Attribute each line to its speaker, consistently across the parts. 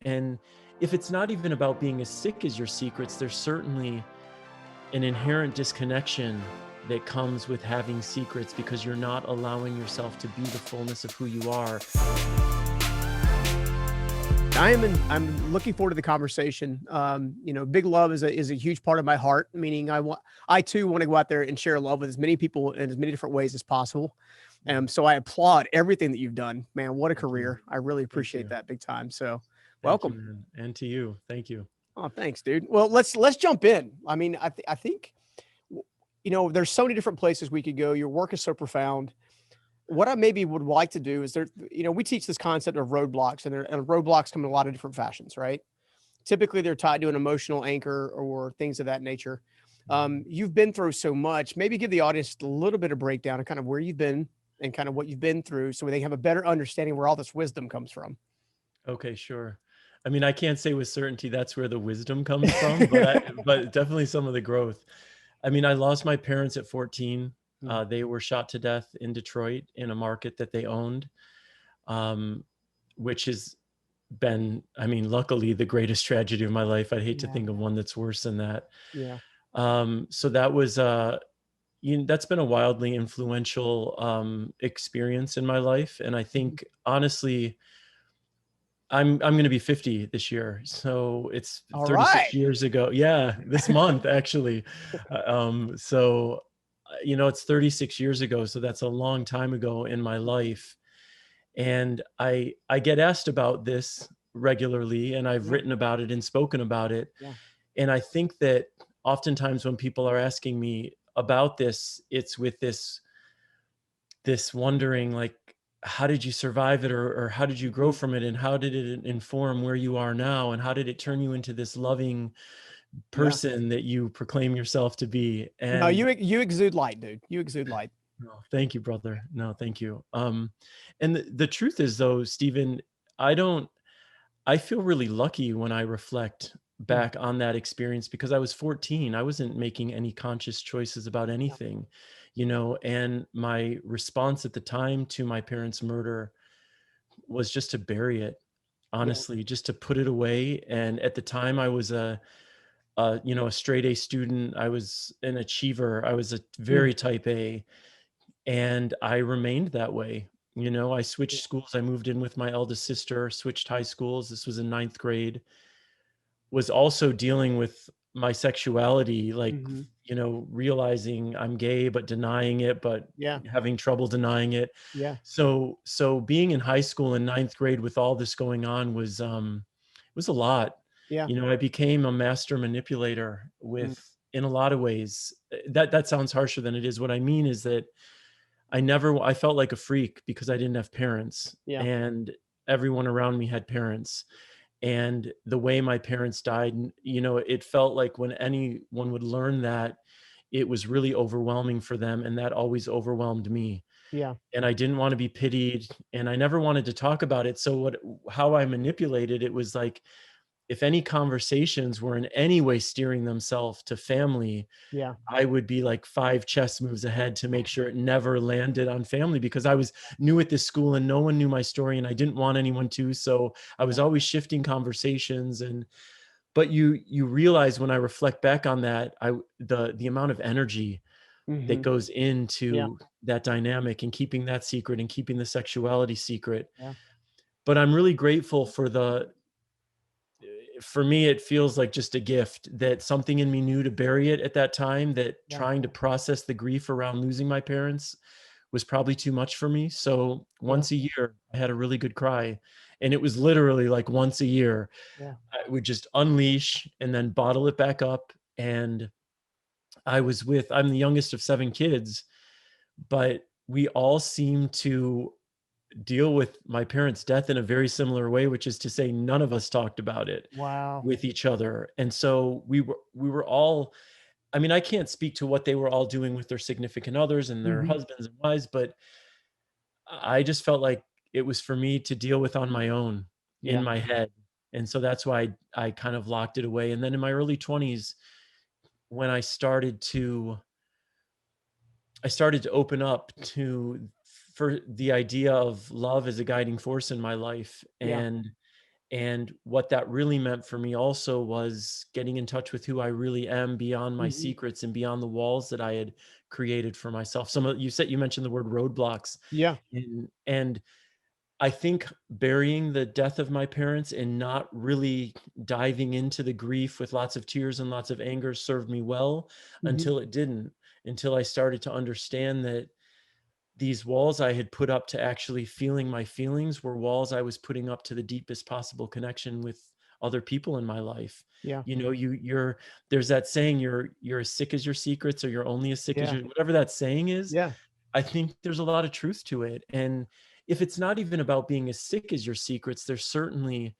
Speaker 1: And if it's not even about being as sick as your secrets, there's certainly an inherent disconnection that comes with having secrets because you're not allowing yourself to be the fullness of who you are.
Speaker 2: I'm looking forward to the conversation. Big love is a huge part of my heart, meaning I too want to go out there and share love with as many people in as many different ways as possible. So I applaud everything that you've done, man. What a
Speaker 1: Thank you.
Speaker 2: career. I really
Speaker 1: Thank
Speaker 2: appreciate
Speaker 1: you.
Speaker 2: that big time. So
Speaker 1: Thank you,
Speaker 2: welcome.
Speaker 1: man. And to you. Thank you.
Speaker 2: Oh, thanks, dude. Well, let's jump in. I mean, I think there's so many different places we could go. Your work is so profound. What I maybe would like to do is we teach this concept of roadblocks, and roadblocks come in a lot of different fashions, right? Typically, they're tied to an emotional anchor or things of that nature. You've been through so much. Maybe give the audience a little bit of breakdown of kind of where you've been and kind of what you've been through, so they have a better understanding where all this wisdom comes from.
Speaker 1: Okay, sure. I mean, I can't say with certainty that's where the wisdom comes from, but definitely some of the growth. I mean, I lost my parents at 14.
Speaker 2: Mm,
Speaker 1: They were shot to death in Detroit in a market that they owned, um, which has been, I mean, luckily the greatest tragedy of my life. I'd hate to
Speaker 2: yeah,
Speaker 1: think of one that's worse than that.
Speaker 2: yeah,
Speaker 1: So that was, that's been a wildly influential experience in my life, and I
Speaker 2: mhm.
Speaker 1: think honestly, I'm gonna be 50 this year, so it's
Speaker 2: All
Speaker 1: 36
Speaker 2: right.
Speaker 1: years ago. Yeah, this month actually. It's 36 years ago, so that's a long time ago in my life. And I get asked about this regularly, and I've
Speaker 2: Yeah,
Speaker 1: written about it and spoken about it.
Speaker 2: yeah,
Speaker 1: And I think that oftentimes when people are asking me about this, it's with this wondering, like, how did you survive it, or how did you grow
Speaker 2: mhm,
Speaker 1: from it, and how did it inform where you are now, and how did it turn you into this loving
Speaker 2: yeah.
Speaker 1: person that you proclaim yourself to be?
Speaker 2: No,
Speaker 1: And
Speaker 2: you exude light, dude. You exude light.
Speaker 1: no, thank you, brother. No, thank you. And the truth is, though, Stephen, I don't I feel really lucky when I reflect
Speaker 2: Mm,
Speaker 1: back on that experience because I was 14. I wasn't making any conscious choices about
Speaker 2: yeah,
Speaker 1: anything, and my response at the time to my parents' murder was just to bury it,
Speaker 2: yeah,
Speaker 1: honestly, just to put it away. And at the time I was a straight A student. I was an achiever. I was a
Speaker 2: mm,
Speaker 1: very type A, and I remained that way. I
Speaker 2: yeah,
Speaker 1: switched schools. I moved in with my eldest sister, switched high schools. This was in ninth grade. Was also dealing with my sexuality, like,
Speaker 2: mhm,
Speaker 1: realizing I'm gay, but denying it, but
Speaker 2: yeah,
Speaker 1: having trouble denying it.
Speaker 2: yeah,
Speaker 1: So being in high school in ninth grade with all this going on was a lot.
Speaker 2: yeah,
Speaker 1: I became a master manipulator
Speaker 2: mm,
Speaker 1: in a lot of ways. That sounds harsher than it is. What I mean is that I felt like a freak because I didn't have parents,
Speaker 2: yeah,
Speaker 1: and everyone around me had parents. And the way my parents died, it felt like when anyone would learn that, it was really overwhelming for them, and that always overwhelmed me.
Speaker 2: yeah,
Speaker 1: And I didn't want to be pitied, and I never wanted to talk about it. So how I manipulated it was like, if any conversations were in any way steering themselves to family,
Speaker 2: yeah,
Speaker 1: I would be like 5 chess moves ahead to make sure it never landed on family, because I was new at this school and no one knew my story and I didn't want anyone to. So I was
Speaker 2: yeah,
Speaker 1: always shifting conversations. But you realize when I reflect back on that, the amount of energy that
Speaker 2: mhm,
Speaker 1: goes
Speaker 2: yeah,
Speaker 1: into that dynamic and keeping that secret and keeping the sexuality secret.
Speaker 2: yeah,
Speaker 1: But I'm really grateful for me, it feels like just a gift that something in me knew to bury it at that time, that
Speaker 2: yeah,
Speaker 1: trying to process the grief around losing my parents was probably too much for me. So
Speaker 2: yeah,
Speaker 1: once a year, I had a really good cry. And it was literally like once a year,
Speaker 2: yeah,
Speaker 1: I would just unleash and then bottle it back up. And I'm the youngest of 7 kids, but we all seem to deal with my parents' death in a very similar way, which is to say, none of us talked about it
Speaker 2: wow,
Speaker 1: with each other. And so we were all, I mean, I can't speak to what they were all doing with their significant others and their
Speaker 2: mhm,
Speaker 1: husbands and wives, but I just felt like it was for me to deal with on my own in
Speaker 2: yeah,
Speaker 1: my head. And so that's why I kind of locked it away. And then in my early 20s, when I started to open up to for the idea of love as a guiding force in my life,
Speaker 2: yeah,
Speaker 1: And what that really meant for me also was getting in touch with who I really am beyond my
Speaker 2: Mhm.
Speaker 1: secrets and beyond the walls that I had created for myself. Some of you mentioned the word roadblocks,
Speaker 2: Yeah.
Speaker 1: and I think burying the death of my parents and not really diving into the grief with lots of tears and lots of anger served me well
Speaker 2: Mhm.
Speaker 1: until it didn't, until I started to understand that these walls I had put up to actually feeling my feelings were walls I was putting up to the deepest possible connection with other people in my life.
Speaker 2: Yeah.
Speaker 1: You know, you're there's that saying, you're as sick as your secrets, or you're only as sick as
Speaker 2: Yeah.
Speaker 1: your whatever that saying is.
Speaker 2: Yeah.
Speaker 1: I think there's a lot of truth to it. And if it's not even about being as sick as your secrets, there's certainly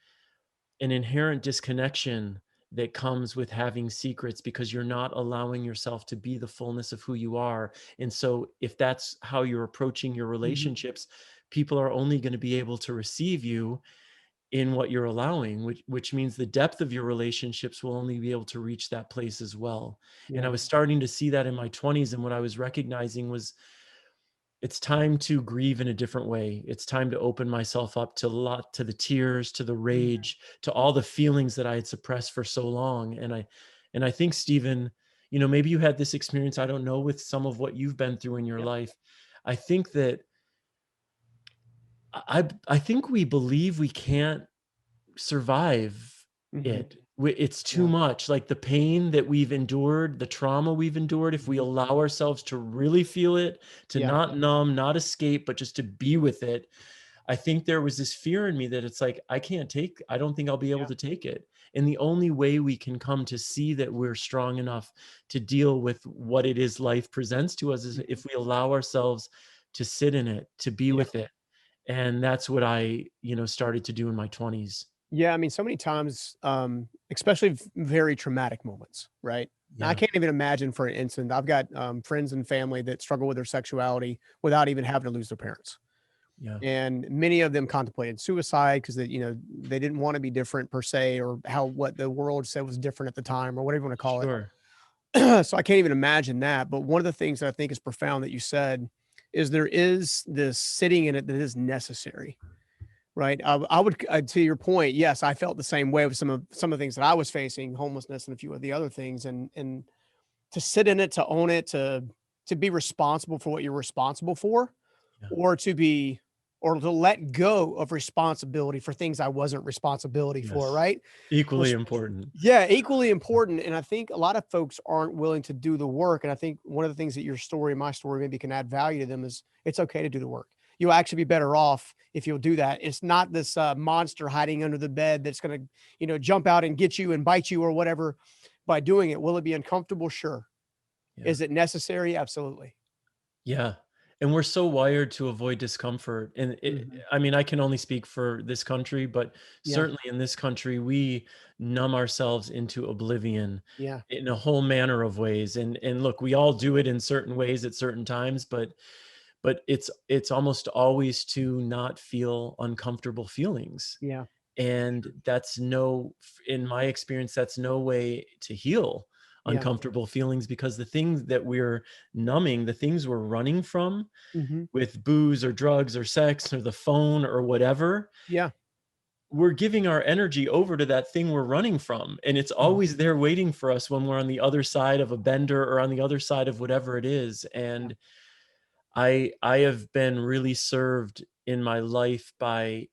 Speaker 1: an inherent disconnection that comes with having secrets because you're not allowing yourself to be the fullness of who you are. And so, if that's how you're approaching your
Speaker 2: Mhm.
Speaker 1: relationships, people are only going to be able to receive you in what you're allowing, which means the depth of your relationships will only be able to reach that place as well. And I
Speaker 2: Yeah.
Speaker 1: was starting to see that in my 20s. And what I was recognizing was it's time to grieve in a different way. It's time to open myself up to the tears, to the
Speaker 2: Mhm.
Speaker 1: rage, to all the feelings that I had suppressed for so long. And I think, Stephen, maybe you had this experience, I don't know, with some of what you've been through in your
Speaker 2: Yep.
Speaker 1: life. I think that I think we believe we can't survive
Speaker 2: Mhm.
Speaker 1: it. It's too
Speaker 2: Yeah.
Speaker 1: much. Like the pain that we've endured, the trauma we've endured, if we
Speaker 2: Mhm.
Speaker 1: allow ourselves to really feel it, to
Speaker 2: Yeah.
Speaker 1: not numb, not escape, but just to be with it, I think there was this fear in me that it's like, I don't think I'll be able
Speaker 2: Yeah.
Speaker 1: to take it. And the only way we can come to see that we're strong enough to deal with what it is life presents to us is
Speaker 2: Mhm.
Speaker 1: if we allow ourselves to sit in it, to be
Speaker 2: Yeah.
Speaker 1: with it. And that's what I, started to do in my 20s.
Speaker 2: Yeah, I mean, so many times, especially very traumatic moments, right? I
Speaker 1: Yeah.
Speaker 2: can't even imagine for an instant. I've got friends and family that struggle with their sexuality without even having to lose their parents,
Speaker 1: Yeah.
Speaker 2: and many of them contemplated suicide because they didn't want to be different per se, or how what the world said was different at the time, or whatever you want to call it.
Speaker 1: Sure.
Speaker 2: So I can't even imagine that. But one of the things that I think is profound that you said is there is this sitting in it that is necessary. Right. I would, to your point, yes, I felt the same way with some of the things that I was facing, homelessness and a few of the other things, and to sit in it, to own it, to be responsible for what you're responsible for,
Speaker 1: Yeah.
Speaker 2: or to let go of responsibility for things I wasn't responsibility for.
Speaker 1: Yes.
Speaker 2: Right.
Speaker 1: Equally
Speaker 2: Res-
Speaker 1: important.
Speaker 2: yeah, equally important. And I think a lot of folks aren't willing to do the work. And I think one of the things that your story, my story, maybe can add value to them is it's okay to do the work. You'll actually be better off if you'll do that. It's not this monster hiding under the bed that's going to, jump out and get you and bite you or whatever by doing it. Will it be uncomfortable? Sure.
Speaker 1: Yeah.
Speaker 2: Is it necessary? Absolutely.
Speaker 1: Yeah. And we're so wired to avoid discomfort. And
Speaker 2: Mhm.
Speaker 1: I mean, I can only speak for this country, but
Speaker 2: Yeah.
Speaker 1: certainly in this country, we numb ourselves into oblivion
Speaker 2: Yeah.
Speaker 1: in a whole manner of ways. And look, we all do it in certain ways at certain times, but it's almost always to not feel uncomfortable feelings.
Speaker 2: Yeah.
Speaker 1: And in my experience, that's no way to heal
Speaker 2: Yeah.
Speaker 1: uncomfortable feelings, because the things that we're numbing, the things we're running from
Speaker 2: Hmm.
Speaker 1: with booze or drugs or sex or the phone or whatever,
Speaker 2: Yeah.
Speaker 1: we're giving our energy over to that thing we're running from. And it's
Speaker 2: Mhm.
Speaker 1: always there waiting for us when we're on the other side of a bender or on the other side of whatever it is.
Speaker 2: Yeah.
Speaker 1: And I have been really served in my life by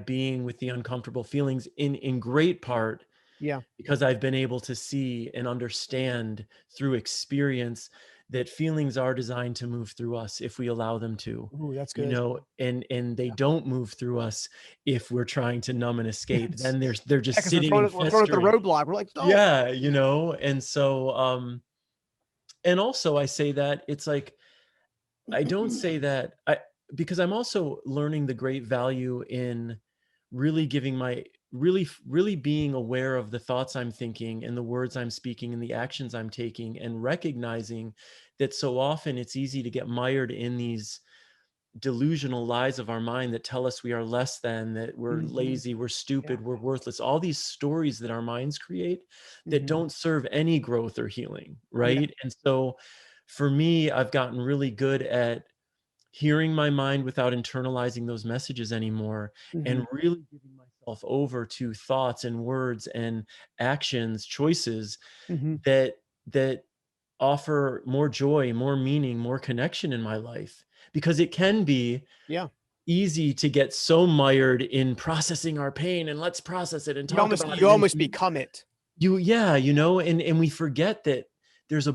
Speaker 1: being with the uncomfortable feelings, in great part
Speaker 2: Yeah.
Speaker 1: because I've been able to see and understand through experience that feelings are designed to move through us if we allow them to,
Speaker 2: Ooh, that's good.
Speaker 1: and they don't move through us if we're trying to numb and escape.
Speaker 2: Yeah.
Speaker 1: Then they're
Speaker 2: Yeah,
Speaker 1: just
Speaker 2: 'cause
Speaker 1: sitting and
Speaker 2: we're thrown at the
Speaker 1: festering.
Speaker 2: roadblock. We're like, "Don't."
Speaker 1: Yeah, and so and also I say that it's like I don't say that I because I'm also learning the great value in really giving my really being aware of the thoughts I'm thinking and the words I'm speaking and the actions I'm taking, and recognizing that so often it's easy to get mired in these delusional lies of our mind that tell us we are less than, that we're
Speaker 2: Mhm.
Speaker 1: lazy, we're
Speaker 2: Yeah.
Speaker 1: stupid, we're worthless, all these stories that our minds create that
Speaker 2: Mhm.
Speaker 1: don't serve any growth or healing,
Speaker 2: Yeah.
Speaker 1: right? And so for me, I've gotten really good at hearing my mind without internalizing those messages anymore,
Speaker 2: Mhm.
Speaker 1: and really giving myself over to thoughts and words and actions, choices
Speaker 2: Mhm.
Speaker 1: that that offer more joy, more meaning, more connection in my life. Because it can be
Speaker 2: Yeah.
Speaker 1: easy to get so mired in processing our pain, and let's process it and
Speaker 2: You
Speaker 1: talk
Speaker 2: almost
Speaker 1: about
Speaker 2: you
Speaker 1: it, and
Speaker 2: almost become it.
Speaker 1: yeah, and we forget that there's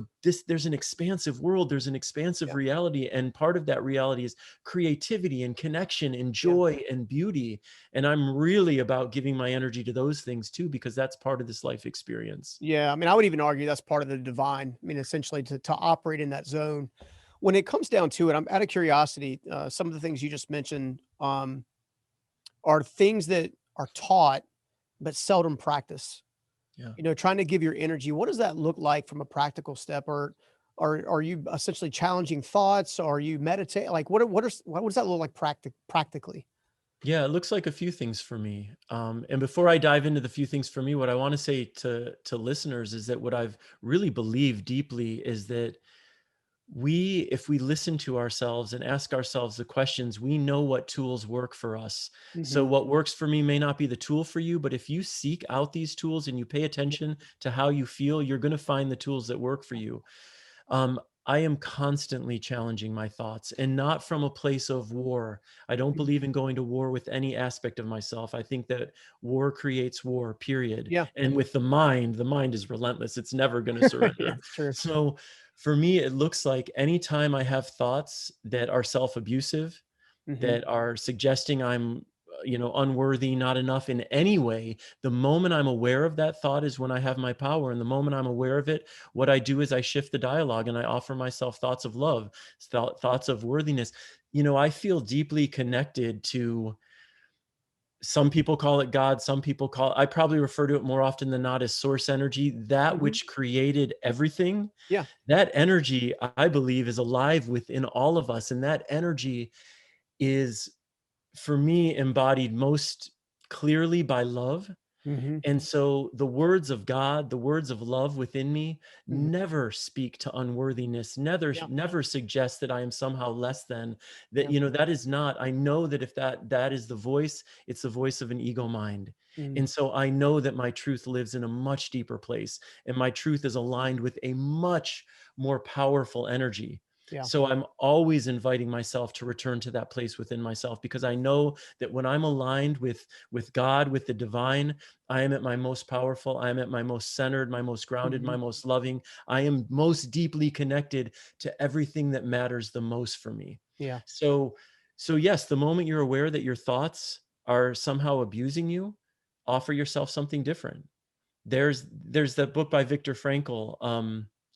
Speaker 1: an expansive world, there's an expansive
Speaker 2: Yeah.
Speaker 1: reality, and part of that reality is creativity and connection and
Speaker 2: Yeah.
Speaker 1: joy and beauty. And I'm really about giving my energy to those things too, because that's part of this life experience.
Speaker 2: Yeah, I mean, I would even argue that's part of the divine. I mean, essentially to operate in that zone. When it comes down to it, I'm out of curiosity. Some of the things you just mentioned are things that are taught but seldom practiced.
Speaker 1: Yeah.
Speaker 2: Trying to give your energy. What does that look like from a practical step? Or are you essentially challenging thoughts? Or are you meditate? Like what does that look like practically?
Speaker 1: Yeah, it looks like a few things for me. And before I dive into the few things for me, what I want to say to listeners is that what I've really believed deeply is that if we listen to ourselves and ask ourselves the questions, we know what tools work for us. So
Speaker 2: Hmm.
Speaker 1: what works for me may not be the tool for you, but if you seek out these tools and you pay attention to how you feel, you're going to find the tools that work for you. um, I am constantly challenging my thoughts, and not from a place of war. I don't believe in going to war with any aspect of myself. I think that war creates war, period.
Speaker 2: Yeah,
Speaker 1: And with the mind is relentless. It's never going to
Speaker 2: yeah,
Speaker 1: surrender.
Speaker 2: it's true.
Speaker 1: So for me, it looks like anytime I have thoughts that are self abusive,
Speaker 2: Hmm.
Speaker 1: that are suggesting I'm, unworthy, not enough in any way, the moment I'm aware of that thought is when I have my power. And the moment I'm aware of it, what I do is I shift the dialogue and I offer myself thoughts of love, thoughts of worthiness. I feel deeply connected to, some people call it God, some people I probably refer to it more often than not as source energy, that
Speaker 2: Hmm.
Speaker 1: which created everything.
Speaker 2: Yeah.
Speaker 1: That energy, I believe, is alive within all of us. And that energy is, for me, embodied most clearly by love.
Speaker 2: Hmm.
Speaker 1: And so the words of God, the words of love within me,
Speaker 2: Hmm.
Speaker 1: never speak to unworthiness,
Speaker 2: Yeah.
Speaker 1: never suggest that I am somehow less than. That,
Speaker 2: Yeah.
Speaker 1: that is not. I know that if that is the voice, it's the voice of an ego mind.
Speaker 2: Mm.
Speaker 1: And so I know that my truth lives in a much deeper place, and my truth is aligned with a much more powerful energy.
Speaker 2: Yeah.
Speaker 1: So I'm always inviting myself to return to that place within myself, because I know that when I'm aligned with God, with the divine, I am at my most powerful. I am at my most centered, my most grounded,
Speaker 2: Hmm.
Speaker 1: my most loving. I am most deeply connected to everything that matters the most for me.
Speaker 2: Yeah.
Speaker 1: So, so yes, the moment you're aware that your thoughts are somehow abusing you, offer yourself something different. There's that book by Viktor Frankl.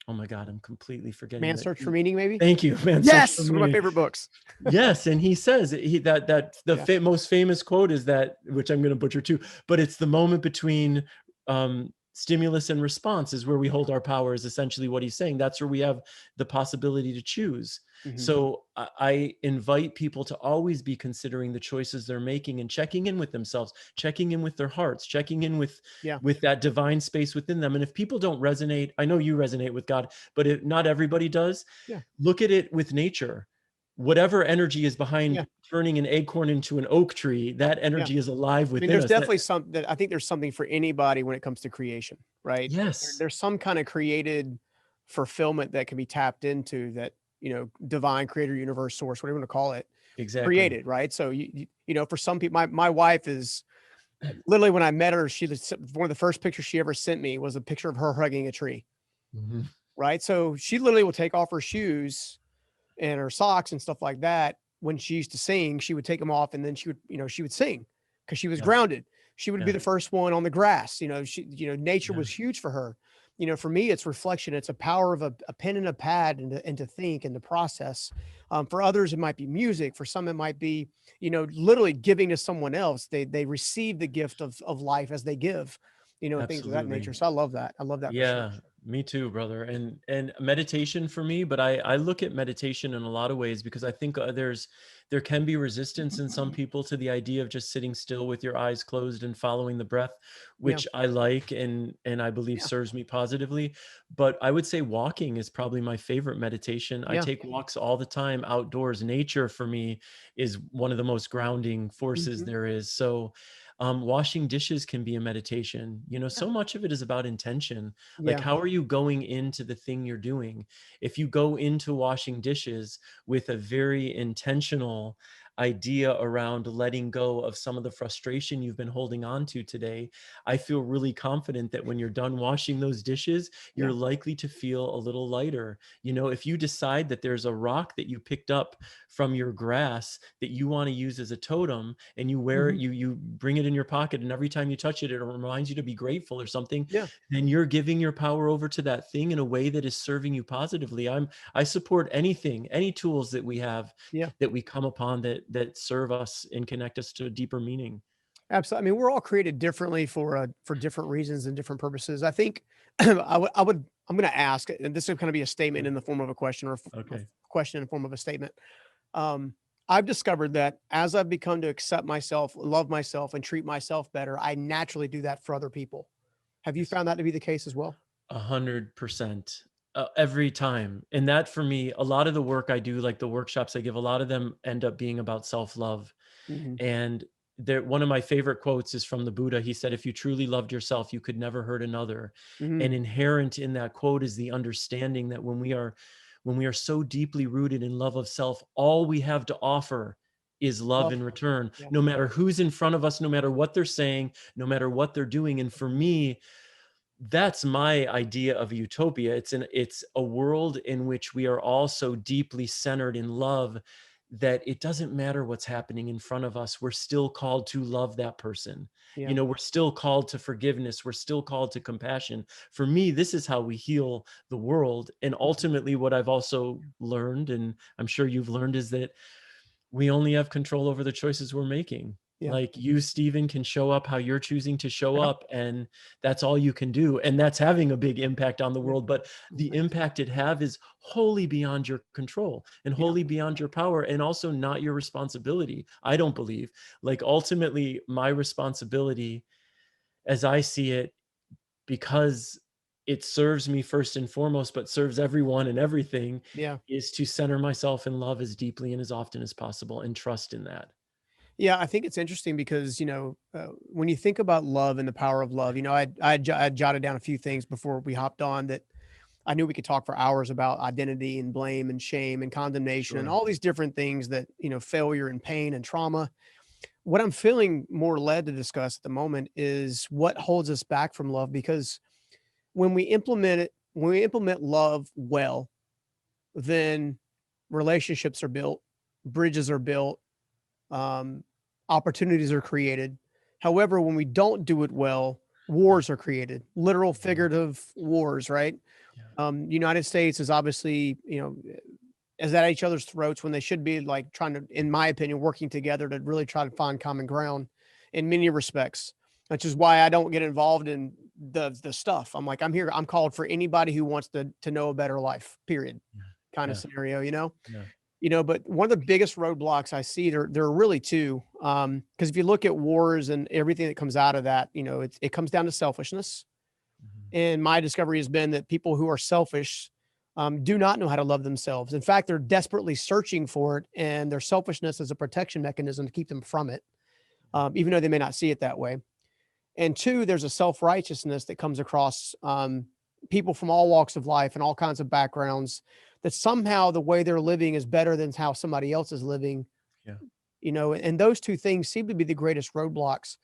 Speaker 1: Oh my God, I'm completely forgetting
Speaker 2: Man's
Speaker 1: that.
Speaker 2: Search for Meaning, maybe?
Speaker 1: Thank you, man. Search for
Speaker 2: Yes, one of my
Speaker 1: meaning.
Speaker 2: favorite books.
Speaker 1: Yes, and he says that the
Speaker 2: Yeah.
Speaker 1: most famous quote is that, which I'm going to butcher too, but it's the moment between stimulus and response is where we hold our power. Is essentially what he's saying. That's where we have the possibility to choose.
Speaker 2: Mhm.
Speaker 1: So I invite people to always be considering the choices they're making and checking in with themselves, checking in with their hearts, checking in
Speaker 2: Yeah.
Speaker 1: with that divine space within them. And if people don't resonate, I know you resonate with God, but not everybody does.
Speaker 2: Yeah.
Speaker 1: Look at it with nature. Whatever energy is
Speaker 2: Yeah.
Speaker 1: behind turning an acorn into an oak tree, that
Speaker 2: Yeah.
Speaker 1: energy is alive
Speaker 2: I mean,
Speaker 1: within
Speaker 2: there's
Speaker 1: us. That
Speaker 2: definitely I think there's something for anybody when it comes to creation, right?
Speaker 1: yes,
Speaker 2: There's some kind of created fulfillment that can be tapped into that, divine creator, universe, source, whatever you want to call it,
Speaker 1: exactly.
Speaker 2: created, right? So for some people, my wife is literally, when I met her, one of the first pictures she ever sent me was a picture of her hugging a tree,
Speaker 1: Mhm.
Speaker 2: right? So she literally will take off her shoes and her socks and stuff like that. When she used to sing, she would take them off, and then she would sing because she was
Speaker 1: Yeah,
Speaker 2: grounded. She would be
Speaker 1: yeah,
Speaker 2: the first one on the grass. Nature
Speaker 1: yeah,
Speaker 2: was huge for her. For me, it's reflection. It's a power of a pen and a pad, and to think and to process. For others, it might be music. For some, it might be, literally giving to someone else. They receive the gift of life as they give, things of that
Speaker 1: absolutely.
Speaker 2: nature. So I love that. I love that for
Speaker 1: Yeah,
Speaker 2: sure.
Speaker 1: Me too, brother. And meditation for me, but I look at meditation in a lot of ways because I think there can be resistance in some people to the idea of just sitting still with your eyes closed and following the breath,
Speaker 2: Yeah,
Speaker 1: which I like and I believe
Speaker 2: yeah,
Speaker 1: serves me positively. But I would say walking is probably my favorite meditation. I
Speaker 2: yeah.
Speaker 1: take walks all the time outdoors. Nature for me is one of the most grounding forces
Speaker 2: Mhm.
Speaker 1: there is. So washing dishes can be a meditation. You know,
Speaker 2: Yeah,
Speaker 1: so much of it is about intention. Like,
Speaker 2: yeah,
Speaker 1: how are you going into the thing you're doing? If you go into washing dishes with a very intentional idea around letting go of some of the frustration you've been holding on to today, I feel really confident that when you're done washing those dishes, you're
Speaker 2: yeah.
Speaker 1: likely to feel a little lighter. You know, if you decide that there's a rock that you picked up from your grass that you want to use as a totem and you wear it,
Speaker 2: Mhm.
Speaker 1: you bring it in your pocket, and every time you touch it, it reminds you to be grateful or something,
Speaker 2: Yeah,
Speaker 1: then you're giving your power over to that thing in a way that is serving you positively. I support anything, any tools that we have
Speaker 2: yeah.
Speaker 1: that we come upon that serve us and connect us to a deeper meaning.
Speaker 2: Absolutely. I mean, we're all created differently for different reasons and different purposes. I think I'm going to ask, and this is going to be a statement
Speaker 1: Yeah.
Speaker 2: in the form of a question or a
Speaker 1: Okay.
Speaker 2: question in the form of a statement. Um, I've discovered that as I've become to accept myself, love myself, and treat myself better, I naturally do that for other people. Have you
Speaker 1: Yes.
Speaker 2: found that to be the case as well?
Speaker 1: 100%. Every time. And that for me, a lot of the work I do, like the workshops I give, a lot of them end up being about self-love.
Speaker 2: Hmm.
Speaker 1: And there, one of my favorite quotes is from the Buddha. He said, "If you truly loved yourself, you could never hurt another." And
Speaker 2: Hmm.
Speaker 1: inherent in that quote is the understanding that when we are so deeply rooted in love of self, all we have to offer is love
Speaker 2: Love.
Speaker 1: in return,
Speaker 2: Yeah.
Speaker 1: no matter who's in front of us, no matter what they're saying, no matter what they're doing. And for me, that's my idea of a utopia. It's a world in which we are all so deeply centered in love that it doesn't matter what's happening in front of us. We're still called to love that person. You
Speaker 2: Yeah.
Speaker 1: know, we're still called to forgiveness. We're still called to compassion. For me, this is how we heal the world. And
Speaker 2: Mhm.
Speaker 1: ultimately, what I've also learned, and I'm sure you've learned, is that we only have control over the choices we're making.
Speaker 2: Yeah.
Speaker 1: Like you, Stephen, can show up how you're choosing to show
Speaker 2: Yeah.
Speaker 1: up, and that's all you can do. And that's having a big impact on the
Speaker 2: Yeah.
Speaker 1: world. But the
Speaker 2: Mhm.
Speaker 1: impact it have is wholly beyond your control and
Speaker 2: Yeah.
Speaker 1: wholly beyond your power, and also not your responsibility. I don't believe. Like ultimately, my responsibility, as I see it, because it serves me first and foremost, but serves everyone and everything,
Speaker 2: Yeah.
Speaker 1: is to center myself in love as deeply and as often as possible and trust in that.
Speaker 2: Yeah, I think it's interesting because, when you think about love and the power of love, I jotted down a few things before we hopped on that I knew we could talk for hours about identity and blame and shame and condemnation and
Speaker 1: Sure.
Speaker 2: all these different things that, failure and pain and trauma. What I'm feeling more led to discuss at the moment is what holds us back from love because when we implement love well, then relationships are built, bridges are built, um, opportunities are created. However, when we don't do it well, wars are created, literal,
Speaker 1: Mhm.
Speaker 2: figurative wars, right?
Speaker 1: Yeah.
Speaker 2: United States is obviously, is at each other's throats when they should be like trying to, in my opinion, working together to really try to find common ground in many respects. Which is why I don't get involved in the stuff. I'm like, I'm here. I'm called for anybody who wants to know a better life. Period.
Speaker 1: Yeah.
Speaker 2: Kind of
Speaker 1: Yeah.
Speaker 2: scenario, you know.
Speaker 1: Yeah.
Speaker 2: But one of the biggest roadblocks I see there are really two. Because if you look at wars and everything that comes out of that, it comes down to selfishness.
Speaker 1: Mhm.
Speaker 2: And my discovery has been that people who are selfish do not know how to love themselves. In fact, they're desperately searching for it, and their selfishness is a protection mechanism to keep them from it, even though they may not see it that way. And two, there's a self righteousness that comes across people from all walks of life and all kinds of backgrounds that somehow the way they're living is better than how somebody else is living.
Speaker 1: Yeah.
Speaker 2: And those two things seem to be the greatest roadblocks.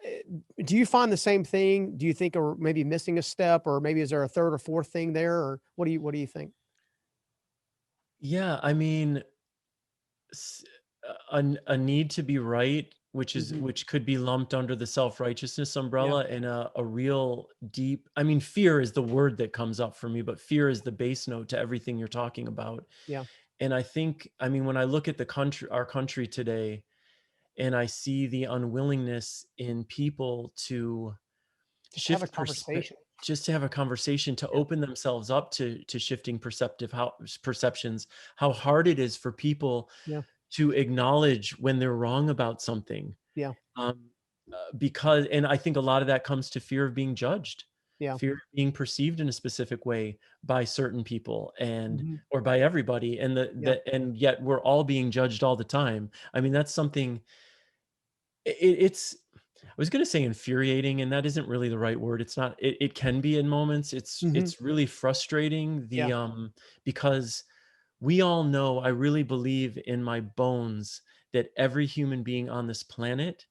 Speaker 2: Eh, Do you find the same thing? Do you think or maybe missing a step, or maybe is there a third or fourth thing there, or what do you think?
Speaker 1: Yeah, I mean, s- a need to be right,
Speaker 2: Mhm.
Speaker 1: which could be lumped under the self-righteousness
Speaker 2: Yeah,
Speaker 1: umbrella, and a real deep, I mean, fear is the word that comes up for me, but fear is the base note to everything you're talking about.
Speaker 2: yeah.
Speaker 1: And I think, I mean, when I look at the country, our country today, and I see the unwillingness in people to
Speaker 2: Just have a
Speaker 1: shift perspe
Speaker 2: conversation.
Speaker 1: just to have a conversation, to
Speaker 2: Yeah.
Speaker 1: open themselves up to shifting perceptions, how hard it is for people
Speaker 2: Yeah.
Speaker 1: to acknowledge when they're wrong about something.
Speaker 2: Yeah.
Speaker 1: Um, because, and I think a lot of that comes to fear of being judged,
Speaker 2: Yeah.
Speaker 1: fear of being perceived in a specific way by certain people, and
Speaker 2: Mhm.
Speaker 1: or by everybody, and
Speaker 2: Yeah.
Speaker 1: and yet we're all being judged all the time. I mean, that's something. It's, I was going to say infuriating, and that isn't really the right word. It's not. It can be in moments.
Speaker 2: Mhm.
Speaker 1: It's really frustrating.
Speaker 2: Yeah.
Speaker 1: Because we all know, I really believe in my bones that every human being on this planet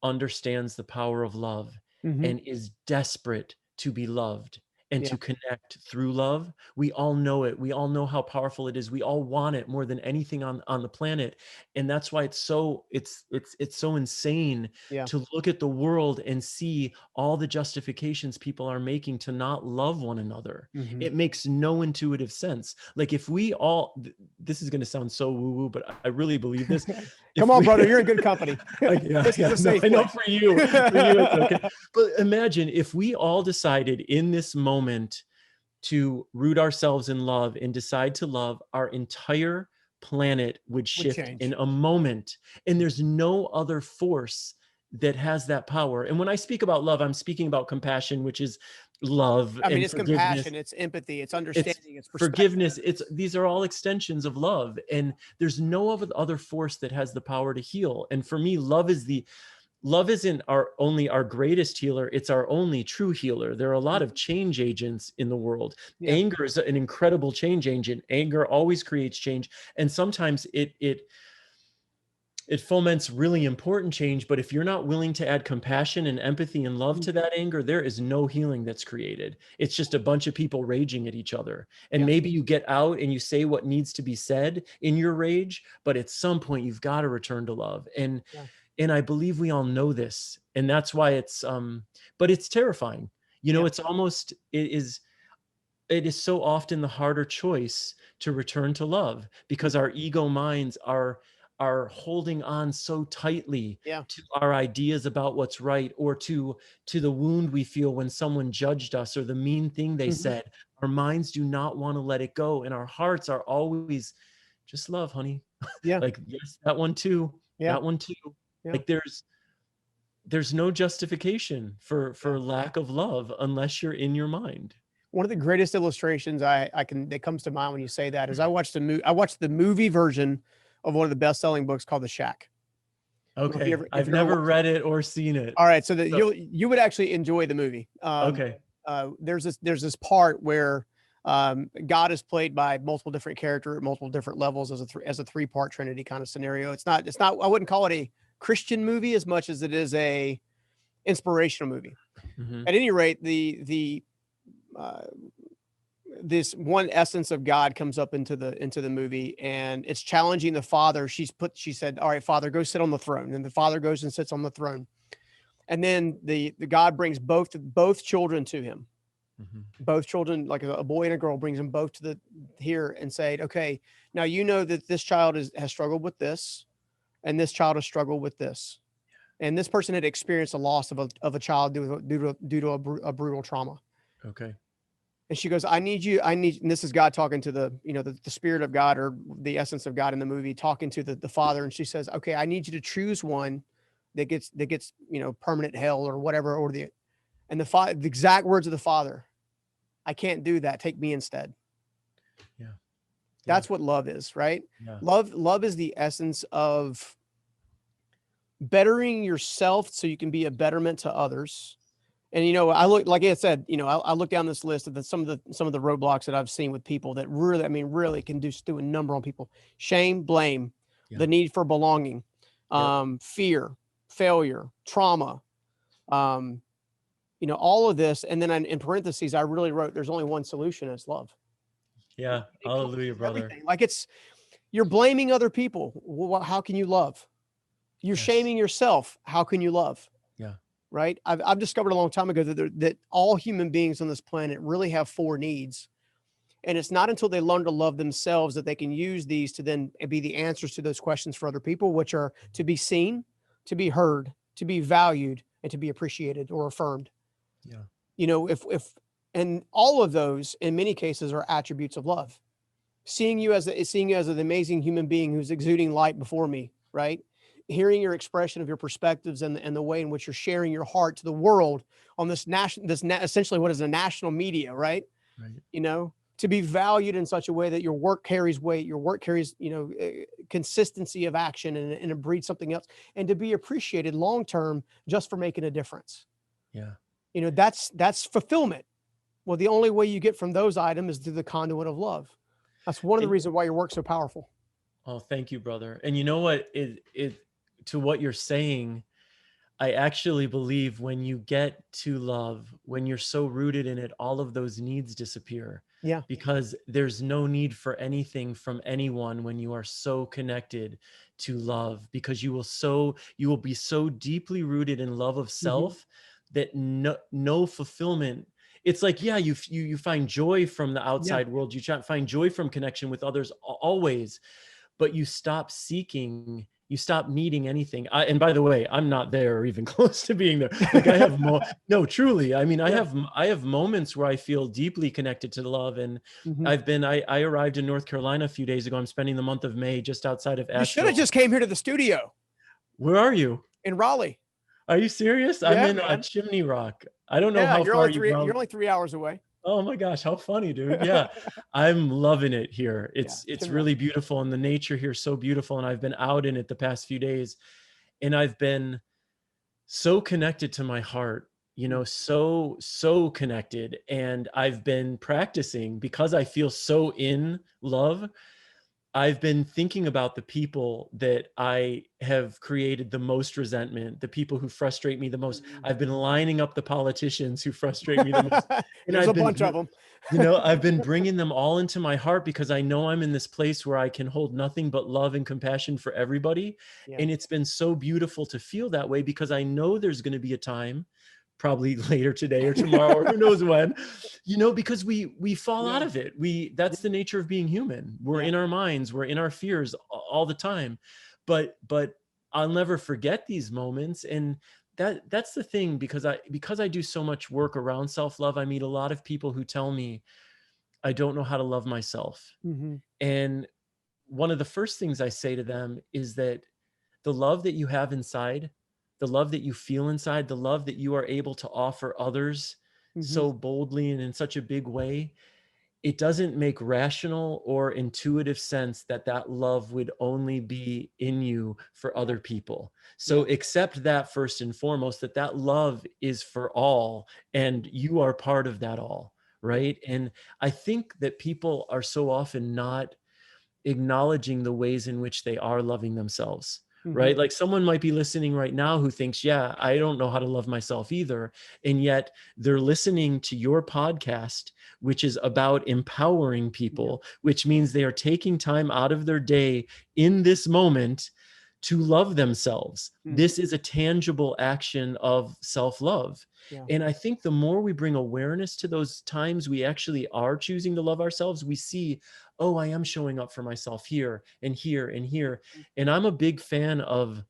Speaker 1: understands the power of love
Speaker 2: Mhm.
Speaker 1: and is desperate to be loved and
Speaker 2: Yeah.
Speaker 1: to connect through love. We all know it. We all know how powerful it is. We all want it more than anything on the planet. And that's why it's so insane
Speaker 2: Yeah.
Speaker 1: to look at the world and see all the justifications people are making to not love one another.
Speaker 2: Mhm.
Speaker 1: It makes no intuitive sense. Like, if we all this is going to sound so woo woo, but I really believe this.
Speaker 2: Come
Speaker 1: If
Speaker 2: on,
Speaker 1: we
Speaker 2: brother. You're in good company.
Speaker 1: yeah,
Speaker 2: This is
Speaker 1: yeah,
Speaker 2: a
Speaker 1: no,
Speaker 2: safe
Speaker 1: I know,
Speaker 2: place.
Speaker 1: for you it's okay. But imagine if we all decided in this moment to root ourselves in love and decide to love, our entire planet would
Speaker 2: Would
Speaker 1: shift in
Speaker 2: change.
Speaker 1: a moment. And there's no other force that has that power. And when I speak about love, I'm speaking about compassion, which is love,
Speaker 2: I mean,
Speaker 1: and
Speaker 2: it's
Speaker 1: forgiveness.
Speaker 2: compassion, it's empathy, it's
Speaker 1: It's
Speaker 2: understanding, it's
Speaker 1: forgiveness.
Speaker 2: perspective.
Speaker 1: It's These are all extensions of love. And there's no other force that has the power to heal. And for me, love isn't our greatest healer, it's our only true healer. There are a lot of
Speaker 2: Mhm.
Speaker 1: change agents in the world.
Speaker 2: Yeah.
Speaker 1: Anger is an incredible change agent. Anger always creates change, and sometimes it foments really important change. But if you're not willing to add compassion and empathy and love
Speaker 2: Mhm.
Speaker 1: to that anger, there is no healing that's created. It's just a bunch of people raging at each other. And
Speaker 2: Yeah.
Speaker 1: maybe you get out and you say what needs to be said in your rage, but at some point you've got to return to love.
Speaker 2: Yeah.
Speaker 1: And I believe we all know this. And that's why but it's terrifying.
Speaker 2: Yeah.
Speaker 1: It's almost, it is so often the harder choice to return to love, because our ego minds are holding on so tightly
Speaker 2: Yeah.
Speaker 1: to our ideas about what's right, or to the wound we feel when someone judged us, or the mean thing they
Speaker 2: Mhm.
Speaker 1: said. Our minds do not want to let it go, and our hearts are always just love, honey.
Speaker 2: Yeah.
Speaker 1: Like, yes, that one too,
Speaker 2: Yeah.
Speaker 1: that one too.
Speaker 2: Yeah.
Speaker 1: Like, there's no justification
Speaker 2: Yeah.
Speaker 1: for lack of love unless you're in your mind.
Speaker 2: One of the greatest illustrations I can that comes to mind when you say that is I watched the movie version of one of the best-selling books called The Shack. I don't know
Speaker 1: Okay,
Speaker 2: if
Speaker 1: I've
Speaker 2: you ever
Speaker 1: never
Speaker 2: watched.
Speaker 1: read it or seen it.
Speaker 2: All right, so that
Speaker 1: So
Speaker 2: you would actually enjoy the movie.
Speaker 1: okay.
Speaker 2: There's this part where God is played by multiple different character at multiple different levels as a three-part Trinity kind of scenario. It's not I wouldn't call it a Christian movie as much as it is a inspirational movie.
Speaker 1: Mhm.
Speaker 2: At any rate, the uh, this one essence of God comes up into the movie, and it's challenging the father. She said, "All right, father, go sit on the throne." And the father goes and sits on the throne. And then the God brings both children to him.
Speaker 1: Mhm.
Speaker 2: Both children, like a boy and a girl, brings them both to the here and say, "Okay, now you know that this child has struggled with this, and this child has struggled with this, and this person had experienced a loss of a child due to a brutal trauma."
Speaker 1: Okay.
Speaker 2: And she goes, and this is God talking to the spirit of God, or the essence of God in the movie, talking to the father. And she says, "Okay, I need you to choose one that gets permanent hell or whatever, and the exact words of the father, I can't do that. Take me instead."
Speaker 1: Yeah. Yeah.
Speaker 2: That's what love is, right?
Speaker 1: Yeah.
Speaker 2: Love is the essence of bettering yourself so you can be a betterment to others. And I look, like I said, I look down this list of some of the roadblocks that I've seen with people that really, I mean, really can do a number on people. Shame, blame,
Speaker 1: Yeah.
Speaker 2: the need for belonging,
Speaker 1: Yep.
Speaker 2: fear, failure, trauma, um, all of this. And then in parentheses, I really wrote, there's only one solution, and it's love.
Speaker 1: Yeah.
Speaker 2: It
Speaker 1: Hallelujah,
Speaker 2: encompasses
Speaker 1: brother.
Speaker 2: everything. Like, you're blaming other people. Well, how can you love? You're
Speaker 1: Yes.
Speaker 2: shaming yourself. How can you love?
Speaker 1: Yeah.
Speaker 2: Right? I've discovered a long time ago that all human beings on this planet really have four needs. And it's not until they learn to love themselves that they can use these to then be the answers to those questions for other people, which are to be seen, to be heard, to be valued, and to be appreciated or affirmed.
Speaker 1: Yeah.
Speaker 2: And all of those in many cases are attributes of love. Seeing you as an amazing human being who's exuding light before me, right? Hearing your expression of your perspectives and the way in which you're sharing your heart to the world on essentially what is a national media, right?
Speaker 1: Right.
Speaker 2: To be valued in such a way that your work carries weight, your work carries, consistency of action, and it breeds something else, and to be appreciated long term just for making a difference.
Speaker 1: Yeah.
Speaker 2: That's fulfillment. Well, the only way you get from those items is through the conduit of love. That's one of the
Speaker 1: And
Speaker 2: reasons why your work's so powerful.
Speaker 1: oh, thank you, brother. And you know what? It to what you're saying, I actually believe when you get to love, when you're so rooted in it, all of those needs disappear
Speaker 2: Yeah.
Speaker 1: because there's no need for anything from anyone when you are so connected to love, because you will be so deeply rooted in love of
Speaker 2: Hmm.
Speaker 1: self that no fulfillment. It's like, yeah, you find joy from the
Speaker 2: Yeah.
Speaker 1: outside world, find joy from connection with others always, but you stop needing anything. And by the way, I'm not there or even close to being there. Like I have no, truly. I mean,
Speaker 2: Yeah.
Speaker 1: I have moments where I feel deeply connected to love. And
Speaker 2: Hmm.
Speaker 1: I arrived in North Carolina a few days ago. I'm spending the month of May just outside of
Speaker 2: You should have
Speaker 1: Asheville.
Speaker 2: just came here to the studio
Speaker 1: Where are you?
Speaker 2: in Raleigh.
Speaker 1: Are you serious? I'm
Speaker 2: Yeah,
Speaker 1: in
Speaker 2: man.
Speaker 1: Chimney Rock. I don't know
Speaker 2: Yeah,
Speaker 1: how far you
Speaker 2: you're
Speaker 1: probably.
Speaker 2: only 3 hours away.
Speaker 1: Oh my gosh, how funny, dude. Yeah. I'm loving it here.
Speaker 2: Yeah,
Speaker 1: It's
Speaker 2: Chimney Rock.
Speaker 1: really beautiful, and the nature here is so beautiful, and I've been out in it the past few days, and I've been so connected to my heart, so connected, and I've been practicing because I feel so in love. I've been thinking about the people that I have created the most resentment, the people who frustrate me the most.
Speaker 2: Mhm.
Speaker 1: I've been lining up the politicians who frustrate me the most. And
Speaker 2: There's a bunch of them.
Speaker 1: I've been bringing them all into my heart because I know I'm in this place where I can hold nothing but love and compassion for everybody.
Speaker 2: Yeah.
Speaker 1: And it's been so beautiful to feel that way because I know there's going to be a time, probably later today or tomorrow or who knows when, because we fall out
Speaker 2: Yeah.
Speaker 1: of it. That's the nature of being human. We're
Speaker 2: Yeah.
Speaker 1: in our minds, we're in our fears all the time. But I'll never forget these moments. And that's the thing, because I do so much work around self-love. I meet a lot of people who tell me I don't know how to love myself.
Speaker 2: Hmm.
Speaker 1: And one of the first things I say to them is that the love that you have inside, the love that you feel inside, the love that you are able to offer others
Speaker 2: Hmm.
Speaker 1: so boldly and in such a big way, it doesn't make rational or intuitive sense that that love would only be in you for
Speaker 2: Yeah.
Speaker 1: other people. So
Speaker 2: Yeah.
Speaker 1: accept that first and foremost, that love is for all and you are part of that all,
Speaker 2: Yeah.
Speaker 1: right? And I think that people are so often not acknowledging the ways in which they are loving themselves,
Speaker 2: Hmm.
Speaker 1: right? Like someone might be listening right now who thinks, yeah, I don't know how to love myself either. And yet they're listening to your podcast, which is about empowering
Speaker 2: Yeah.
Speaker 1: people, which means they are taking time out of their day in this moment to love themselves.
Speaker 2: Hmm.
Speaker 1: This is a tangible action of self-love.
Speaker 2: Yeah.
Speaker 1: And I think the more we bring awareness to those times we actually are choosing to love ourselves, we see, oh, I am showing up for myself here and here and here. And I'm a big fan of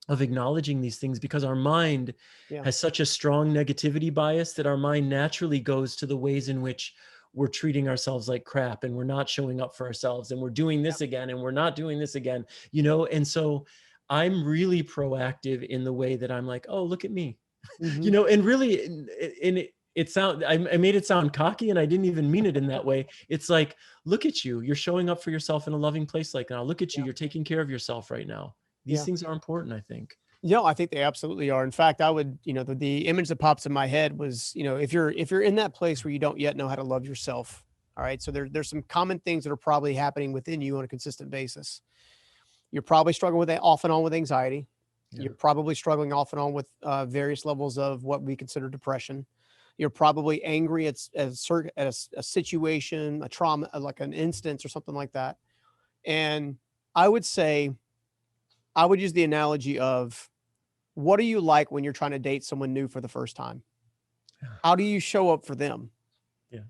Speaker 1: acknowledging these things because our mind
Speaker 2: Yeah.
Speaker 1: has such a strong negativity bias that our mind naturally goes to the ways in which we're treating ourselves like crap and we're not showing up for ourselves and we're doing
Speaker 2: Yeah.
Speaker 1: this again and we're not doing this again, and so I'm really proactive in the way that I'm like, oh, look at me,
Speaker 2: Hmm.
Speaker 1: and really, I made it sound cocky and I didn't even mean it in that way. It's like, look at you, you're showing up for yourself in a loving place. Like, now look at you,
Speaker 2: Yeah.
Speaker 1: you're taking care of yourself right now. These
Speaker 2: Yeah.
Speaker 1: things are important, I think.
Speaker 2: Yeah, I think they absolutely are. In fact, I would, the image that pops in my head was, if you're in that place where you don't yet know how to love yourself, all right. So there's some common things that are probably happening within you on a consistent basis. You're probably struggling with off and on with anxiety.
Speaker 1: Yeah.
Speaker 2: You're probably struggling off and on with various levels of what we consider depression. You're probably angry at a situation, a trauma, like an instance or something like that. And I would say, I would use the analogy of, what are you like when you're trying to date someone new for the first time?
Speaker 1: Yeah.
Speaker 2: How do you show up for them?
Speaker 1: Yeah.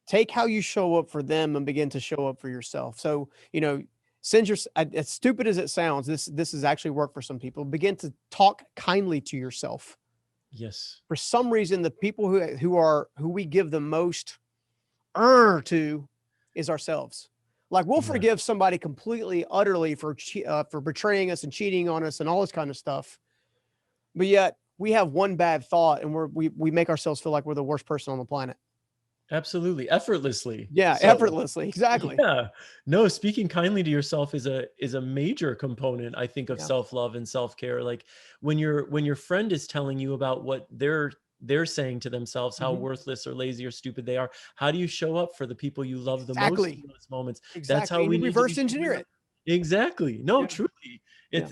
Speaker 2: Take how you show up for them and begin to show up for yourself. So, send your, as stupid as it sounds, this has actually worked for some people. Begin to talk kindly to yourself.
Speaker 1: Yes.
Speaker 2: For some reason, the people who we give the most to is ourselves. Like we'll
Speaker 1: Yeah.
Speaker 2: forgive somebody completely, utterly for betraying us and cheating on us and all this kind of stuff, but yet we have one bad thought and we make ourselves feel like we're the worst person on the planet.
Speaker 1: Absolutely. Effortlessly.
Speaker 2: Yeah,
Speaker 1: So
Speaker 2: effortlessly. Exactly.
Speaker 1: yeah. No, speaking kindly to yourself is a major component, I think, of
Speaker 2: Yeah.
Speaker 1: self-love and self-care. Like when your friend is telling you about what they're saying to themselves, how
Speaker 2: Mhm.
Speaker 1: worthless or lazy or stupid they are, how do you show up for the people you love the most
Speaker 2: Exactly.
Speaker 1: in those moments? That's how
Speaker 2: Exactly. And
Speaker 1: we
Speaker 2: you
Speaker 1: need to
Speaker 2: reverse
Speaker 1: be
Speaker 2: engineer
Speaker 1: showing up.
Speaker 2: it.
Speaker 1: Exactly. No,
Speaker 2: Yeah.
Speaker 1: truly.
Speaker 2: Yeah.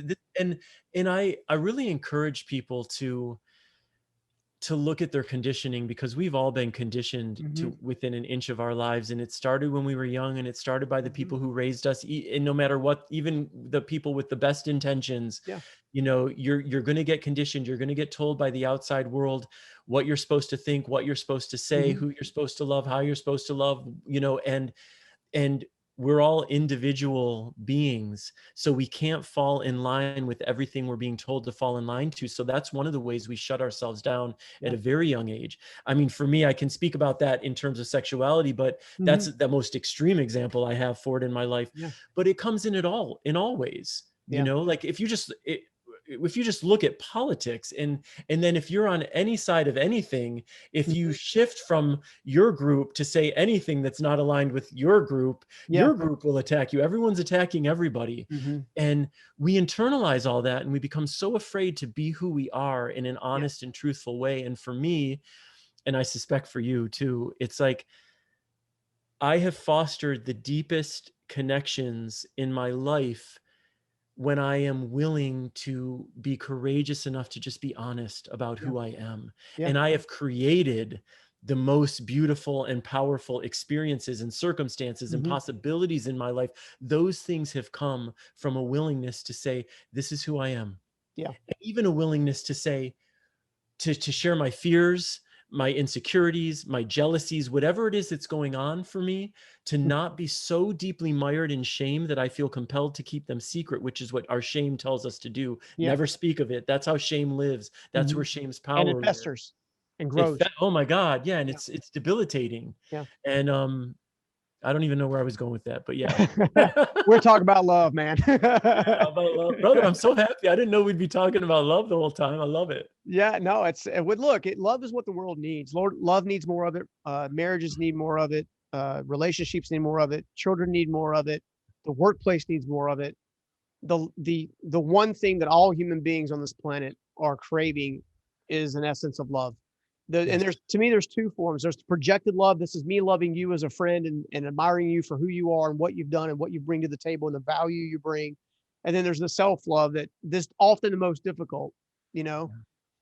Speaker 1: And I really encourage people to look at their conditioning, because we've all been conditioned
Speaker 2: Mhm.
Speaker 1: to within an inch of our lives, and it started when we were young, and it started by the
Speaker 2: Mhm.
Speaker 1: people who raised us, and no matter what, even the people with the best intentions,
Speaker 2: Yeah.
Speaker 1: you're going to get conditioned. You're going to get told by the outside world what you're supposed to think, what you're supposed to say,
Speaker 2: Mhm.
Speaker 1: who you're supposed to love, how you're supposed to love, and we're all individual beings, so we can't fall in line with everything we're being told to fall in line to. So that's one of the ways we shut ourselves down at
Speaker 2: Yeah.
Speaker 1: a very young age. I mean, for me, I can speak about that in terms of sexuality, but that's
Speaker 2: Mhm.
Speaker 1: the most extreme example I have for it in my life.
Speaker 2: Yeah.
Speaker 1: But it comes in all ways,
Speaker 2: Yeah.
Speaker 1: like if you just look at politics, and then if you're on any side of anything, if you
Speaker 2: Mhm.
Speaker 1: shift from your group to say anything that's not aligned with
Speaker 2: Yeah.
Speaker 1: your group will attack you. Everyone's attacking everybody.
Speaker 2: Mhm.
Speaker 1: And we internalize all that, and we become so afraid to be who we are in an
Speaker 2: Yeah.
Speaker 1: honest and truthful way. And for me, and I suspect for you too, it's like I have fostered the deepest connections in my life when I am willing to be courageous enough to just be honest about
Speaker 2: Yeah.
Speaker 1: who I am.
Speaker 2: Yeah.
Speaker 1: And I have created the most beautiful and powerful experiences and circumstances and
Speaker 2: Mhm.
Speaker 1: possibilities in my life. Those things have come from a willingness to say, this is who I am.
Speaker 2: Yeah.
Speaker 1: And even a willingness to say, to share my fears, my insecurities, my jealousies, whatever it is that's going on for me, to not be so deeply mired in shame that I feel compelled to keep them secret, which is what our shame tells us to do.
Speaker 2: Yeah.
Speaker 1: Never speak of it. That's how shame lives. That's where
Speaker 2: Mhm.
Speaker 1: shame's
Speaker 2: And it
Speaker 1: power lives.
Speaker 2: festers and grows.
Speaker 1: Oh my God. Yeah. And
Speaker 2: Yeah.
Speaker 1: it's debilitating.
Speaker 2: Yeah.
Speaker 1: And I don't even know where I was going with that, but yeah.
Speaker 2: We're talking about love, man.
Speaker 1: About love. Brother, I'm so happy. I didn't know we'd be talking about love the whole time. I love it.
Speaker 2: Yeah, no, it's it would look, it love is what the world needs. Lord, love needs more of it. Marriages need more of it. Relationships need more of it. Children need more of it. The workplace needs more of it. The one thing that all human beings on this planet are craving is an essence of love. And
Speaker 1: Yes.
Speaker 2: there's to me, there's two forms. There's the projected love. This is me loving you as a friend and admiring you for who you are and what you've done and what you bring to the table and the value you bring. And then there's the self love that this often the most difficult, you know.
Speaker 1: Yeah.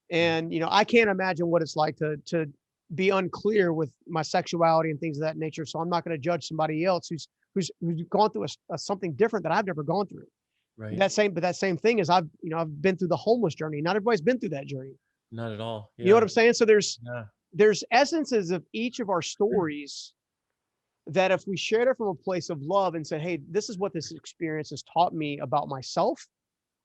Speaker 1: Yeah.
Speaker 2: And I can't imagine what it's like to be unclear with my sexuality and things of that nature. So I'm not going to judge somebody else who's gone through something different that I've never gone through.
Speaker 1: Right.
Speaker 2: That same thing is I've been through the homeless journey. Not everybody's been through that journey.
Speaker 1: Not at all.
Speaker 2: You know what
Speaker 1: Yeah.
Speaker 2: I'm saying? So
Speaker 1: Yeah.
Speaker 2: there's essences of each of our stories that if we shared it from a place of love and said, hey, this is what this experience has taught me about myself,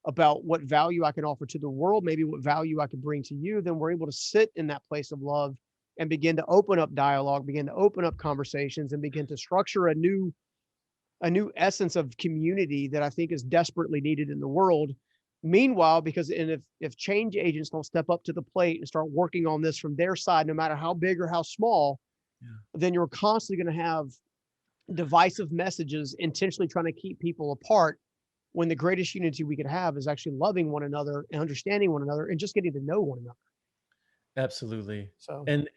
Speaker 2: about what value I can offer to the world, maybe what value I can bring to you, then we're able to sit in that place of love and begin to open up dialogue, begin to open up conversations, and begin to structure a new essence of community that I think is desperately needed in the world. Meanwhile, if change agents don't step up to the plate and start working on this from their side, no matter how big or how small,
Speaker 1: Yeah.
Speaker 2: then you're constantly going to have divisive messages intentionally trying to keep people apart when the greatest unity we could have is actually loving one another and understanding one another and just getting to know one another.
Speaker 1: Absolutely.
Speaker 2: So
Speaker 1: And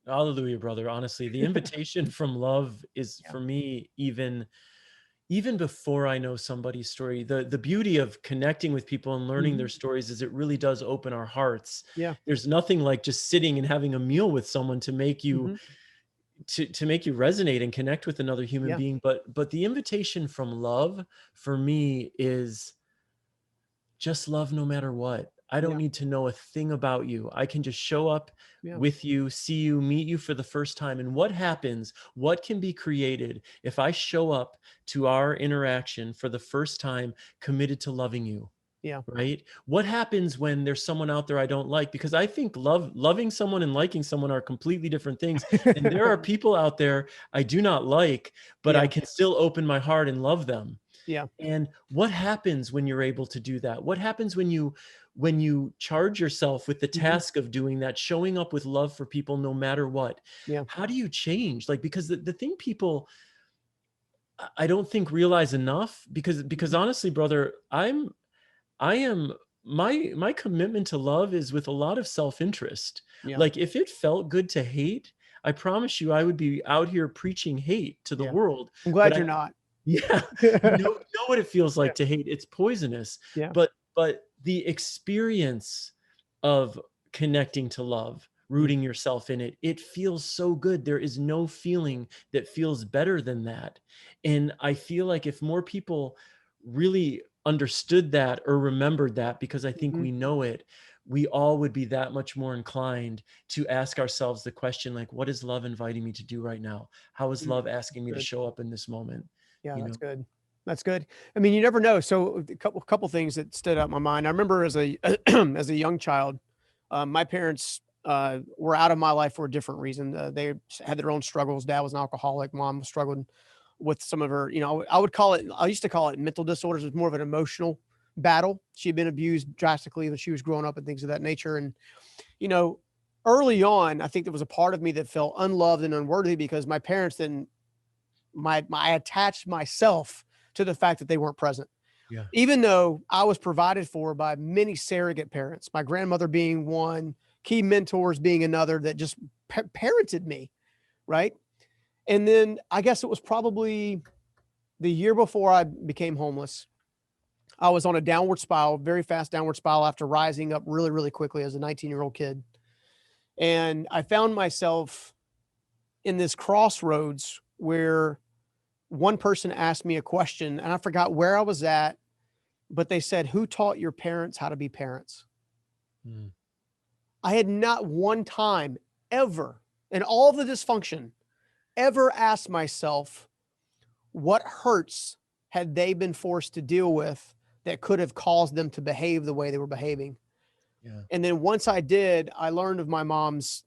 Speaker 1: hallelujah, brother. Honestly, the invitation from love is
Speaker 2: yeah.
Speaker 1: for me, even before I know somebody's story, the beauty of connecting with people and learning
Speaker 2: Mhm.
Speaker 1: their stories is it really does open our hearts.
Speaker 2: Yeah.
Speaker 1: There's nothing like just sitting and having a meal with someone to make you
Speaker 2: Mhm.
Speaker 1: to make you resonate and connect with another human
Speaker 2: Yeah.
Speaker 1: being. But the invitation from love for me is just love no matter what. I don't
Speaker 2: Yeah.
Speaker 1: need to know a thing about you. I can just show up
Speaker 2: Yeah.
Speaker 1: with you, see you, meet you for the first time. And what happens? What can be created if I show up to our interaction for the first time committed to loving you?
Speaker 2: Yeah.
Speaker 1: right? What happens when there's someone out there I don't like? Because I think loving someone and liking someone are completely different things. And there are people out there I do not like, but I
Speaker 2: Yeah.
Speaker 1: can still open my heart and love them.
Speaker 2: Yeah.
Speaker 1: And what happens when you're able to do that? What happens when you charge yourself with the
Speaker 2: Mhm.
Speaker 1: task of doing that, showing up with love for people no matter what?
Speaker 2: Yeah.
Speaker 1: How do you change? Like, because the thing people I don't think realize enough, because
Speaker 2: Mhm.
Speaker 1: honestly, brother, I am my commitment to love is with a lot of self-interest.
Speaker 2: Yeah.
Speaker 1: Like, if it felt good to hate, I promise you I would be out here preaching hate to the
Speaker 2: Yeah.
Speaker 1: world.
Speaker 2: I'm
Speaker 1: But
Speaker 2: glad
Speaker 1: I
Speaker 2: you're not.
Speaker 1: yeah, you know what it feels
Speaker 2: Yeah.
Speaker 1: like to hate. It's poisonous.
Speaker 2: Yeah.
Speaker 1: But the experience of connecting to love,
Speaker 2: Mm.
Speaker 1: rooting yourself in it, it feels so good. There is no feeling that feels better than that. And I feel like if more people really understood that or remembered that, because I think
Speaker 2: Mhm.
Speaker 1: we know it, we all would be that much more inclined to ask ourselves the question, like, what is love inviting me to do right now? How is
Speaker 2: Mm.
Speaker 1: love asking me to
Speaker 2: Good.
Speaker 1: show up in this moment?
Speaker 2: Yeah,
Speaker 1: You
Speaker 2: that's
Speaker 1: know?
Speaker 2: good. That's good. I mean, you never know. So a couple things that stood out in my mind. I remember as a as a young child, my parents were out of my life for a different reason. They had their own struggles. Dad was an alcoholic. Mom was struggling with some of her, I would call it, I used to call it mental disorders. It was more of an emotional battle. She had been abused drastically when she was growing up and things of that nature. And, you know, early on, I think there was a part of me that felt unloved and unworthy because my parents didn't I attached myself to the fact that they weren't present.
Speaker 1: Yeah.
Speaker 2: Even though I was provided for by many surrogate parents, my grandmother being one, key mentors being another that just parented me, right? And then I guess it was probably the year before I became homeless. I was on a downward spiral, very fast downward spiral after rising up really, really quickly as a 19-year-old kid. And I found myself in this crossroads where one person asked me a question and I forgot where I was at, but they said, "Who taught your parents how to be parents?"
Speaker 1: Mm.
Speaker 2: I had not one time ever in all the dysfunction ever asked myself what hurts had they been forced to deal with that could have caused them to behave the way they were behaving.
Speaker 1: Yeah.
Speaker 2: And then once I did, I learned of my mom's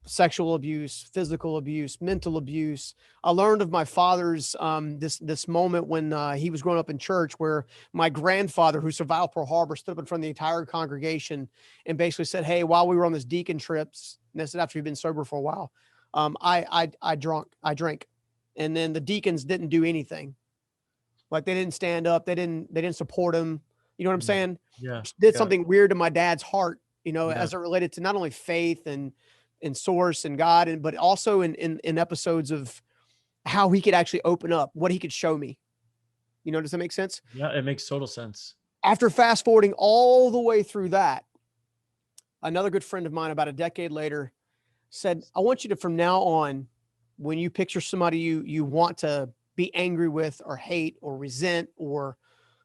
Speaker 2: sexual abuse, physical abuse, mental abuse. I learned of my father's this moment when he was growing up in church, where my grandfather, who survived Pearl Harbor, stood up in front of the entire congregation and basically said, "Hey, while we were on this deacon trips, and this is after we've been sober for a while, I drank, and then the deacons didn't do anything. Like they didn't stand up, they didn't support him. You know what I'm
Speaker 1: Mm.
Speaker 2: saying?
Speaker 1: Yeah.
Speaker 2: Which did
Speaker 1: Yeah.
Speaker 2: something weird to my dad's heart,
Speaker 1: Yeah.
Speaker 2: as it related to not only faith and source and God, and but also in episodes of how he could actually open up, what he could show me. Does that make sense?
Speaker 1: Yeah. It makes total sense.
Speaker 2: After fast forwarding all the way through that, another good friend of mine about a decade later said, "I want you to, from now on, when you picture somebody you want to be angry with or hate or resent, or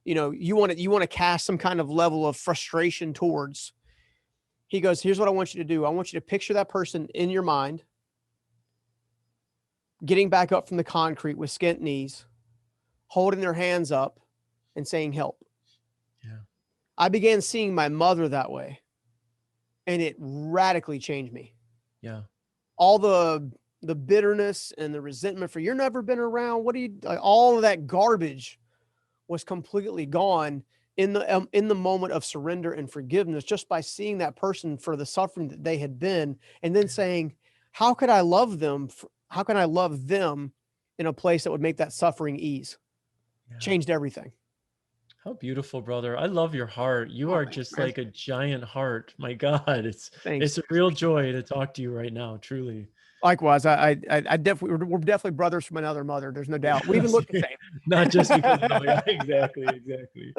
Speaker 2: you want to cast some kind of level of frustration towards," he goes, "Here's what I want you to do. I want you to picture that person in your mind getting back up from the concrete with skint knees, holding their hands up and saying help."
Speaker 1: Yeah.
Speaker 2: I began seeing my mother that way, and it radically changed me.
Speaker 1: Yeah.
Speaker 2: All the bitterness and the resentment for, "You're never been around. What do you," like, all of that garbage was completely gone in the moment of surrender and forgiveness, just by seeing that person for the suffering that they had been, and then saying, "How could I love them? How can I love them in a place that would make that suffering ease?"
Speaker 1: Yeah.
Speaker 2: Changed everything.
Speaker 1: How beautiful, brother. I love your heart. You
Speaker 2: Oh,
Speaker 1: are
Speaker 2: thanks,
Speaker 1: just
Speaker 2: man.
Speaker 1: like a giant heart. My God,
Speaker 2: Thanks.
Speaker 1: it's a real joy to talk to you right now, truly.
Speaker 2: Likewise, I definitely, we're definitely brothers from another mother. There's no doubt. We even look the
Speaker 1: Not just because of, oh
Speaker 2: same.
Speaker 1: yeah, exactly, exactly.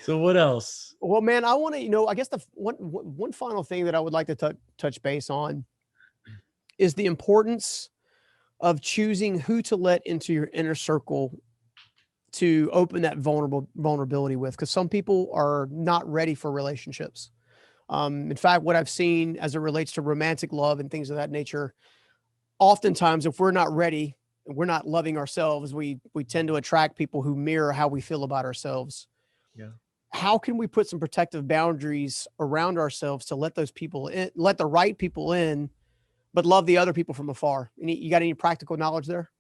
Speaker 1: So what else?
Speaker 2: Well, man, I want to, I guess the one final thing that I would like to touch base on is the importance of choosing who to let into your inner circle to open that vulnerability with, because some people are not ready for relationships. In fact, what I've seen as it relates to romantic love and things of that nature, oftentimes, if we're not ready, we're not loving ourselves, we tend to attract people who mirror how we feel about ourselves.
Speaker 1: Yeah.
Speaker 2: how can we put some protective boundaries around ourselves to let those people in, let the right people in, but love the other people from afar? You got any practical knowledge there?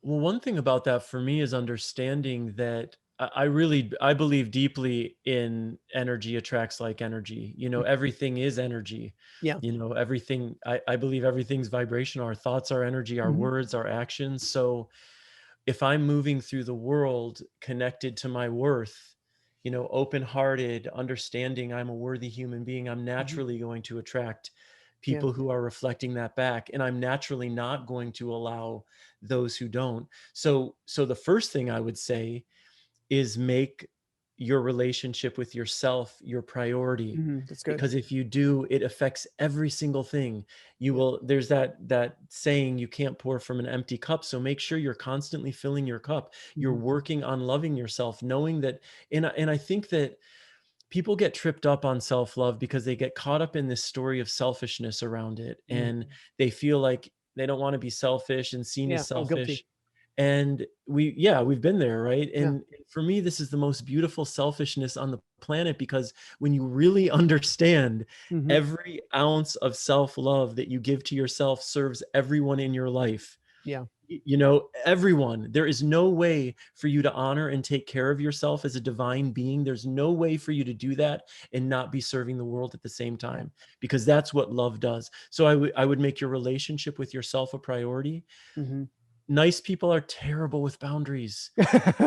Speaker 1: Well, one thing about that for me is understanding that I believe deeply in energy attracts like energy. You know,
Speaker 2: Mm.
Speaker 1: everything is energy.
Speaker 2: Yeah.
Speaker 1: You know, everything, I believe everything's vibration. Our thoughts are energy, our
Speaker 2: Mhm.
Speaker 1: words, our actions. So if I'm moving through the world connected to my worth, you know, open-hearted, understanding I'm a worthy human being, I'm
Speaker 2: Mhm.
Speaker 1: naturally going to attract
Speaker 2: Yeah.
Speaker 1: people who are reflecting that back. And I'm naturally not going to allow those who don't. So the first thing I would say is make your relationship with yourself your priority,
Speaker 2: Mhm. That's good.
Speaker 1: because if you do, it affects every single thing. You
Speaker 2: Yeah.
Speaker 1: will There's that saying, you can't pour from an empty cup, so make sure you're constantly filling your cup. You're
Speaker 2: Mhm.
Speaker 1: working on loving yourself, knowing that. And I think that people get tripped up on self-love because they get caught up in this story of selfishness around it, and
Speaker 2: Mhm.
Speaker 1: they feel like they don't want to be selfish and seen as
Speaker 2: Yeah. I'm
Speaker 1: selfish.
Speaker 2: guilty.
Speaker 1: And we've been there, right?
Speaker 2: Yeah.
Speaker 1: And for me, this is the most beautiful selfishness on the planet, because when you really understand,
Speaker 2: Mhm.
Speaker 1: every ounce of self-love that you give to yourself serves everyone in your life.
Speaker 2: Yeah.
Speaker 1: You know, everyone. There is no way for you to honor and take care of yourself as a divine being. There's no way for you to do that and not be serving the world at the same
Speaker 2: Yeah.
Speaker 1: time, because that's what love does. So I would make your relationship with yourself a priority.
Speaker 2: Mhm.
Speaker 1: Nice people are terrible with boundaries. And